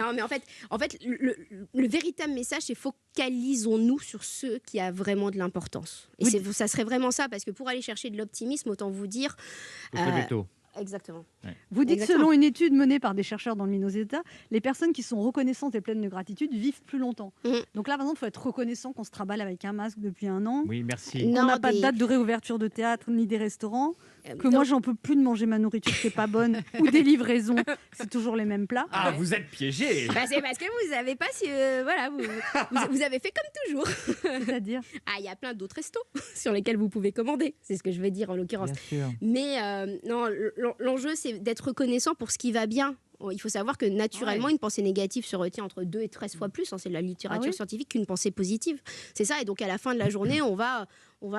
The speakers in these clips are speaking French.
Non, mais en fait le véritable message, c'est focalisons-nous sur ce qui a vraiment de l'importance. Et ça serait vraiment ça, parce que pour aller chercher de l'optimisme, autant vous dire... Faut se lever tôt. Exactement. Ouais. Vous dites, Exactement. selon une étude menée par des chercheurs dans le Minnesota, les personnes qui sont reconnaissantes et pleines de gratitude vivent plus longtemps. Donc là, par exemple, il faut être reconnaissant qu'on se traballe avec un masque depuis 1 an, Oui, merci. qu'on Non, n'a pas de des- date de réouverture de théâtre ni des restaurants, que non. moi, j'en peux plus de manger ma nourriture qui n'est pas bonne ou des livraisons, c'est toujours les mêmes plats. Ah, vous êtes piégé. Bah, c'est parce que vous avez pas... voilà, vous avez fait comme toujours. C'est-à-dire Ah, il y a plein d'autres restos sur lesquels vous pouvez commander. C'est ce que je veux dire en l'occurrence. Bien sûr. Mais non, l'enjeu, c'est d'être reconnaissant pour ce qui va bien. Il faut savoir que naturellement, une pensée négative se retient entre 2 et 13 fois plus, c'est de la littérature scientifique, qu'une pensée positive. C'est ça, et donc à la fin de la journée, on va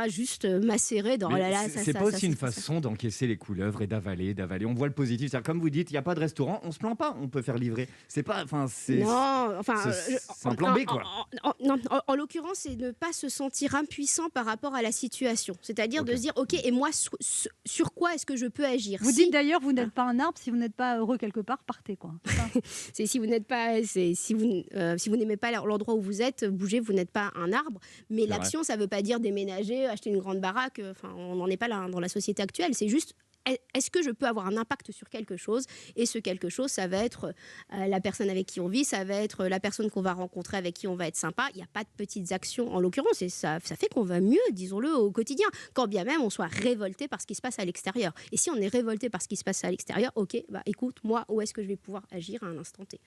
juste macérer dans... Mais oh là là, c'est pas aussi une façon d'encaisser les couleuvres et d'avaler. On voit le positif. C'est-à-dire, comme vous dites, il n'y a pas de restaurant, on se plaint pas, on peut faire livrer. C'est pas, enfin, c'est. Non, enfin, c'est un plan B, quoi. En l'occurrence, c'est ne pas se sentir impuissant par rapport à la situation. C'est-à-dire de se dire, ok, et moi, sur quoi est-ce que je peux agir? Vous dites d'ailleurs, vous n'êtes pas un arbre, si vous n'êtes pas heureux quelque part, partez, quoi. C'est si vous n'êtes pas, si vous n'aimez pas l'endroit où vous êtes, bougez, vous n'êtes pas un arbre. Mais l'action, ça ne veut pas dire déménager, acheter une grande baraque. Enfin, on n'en est pas là dans la société actuelle. C'est juste, est-ce que je peux avoir un impact sur quelque chose? Et ce quelque chose, ça va être la personne avec qui on vit, ça va être la personne qu'on va rencontrer, avec qui on va être sympa. Il n'y a pas de petites actions en l'occurrence, et ça fait qu'on va mieux, disons-le, au quotidien, quand bien même on soit révolté par ce qui se passe à l'extérieur. Et si on est révolté par ce qui se passe à l'extérieur, ok, bah écoute, moi, où est-ce que je vais pouvoir agir à un instant T?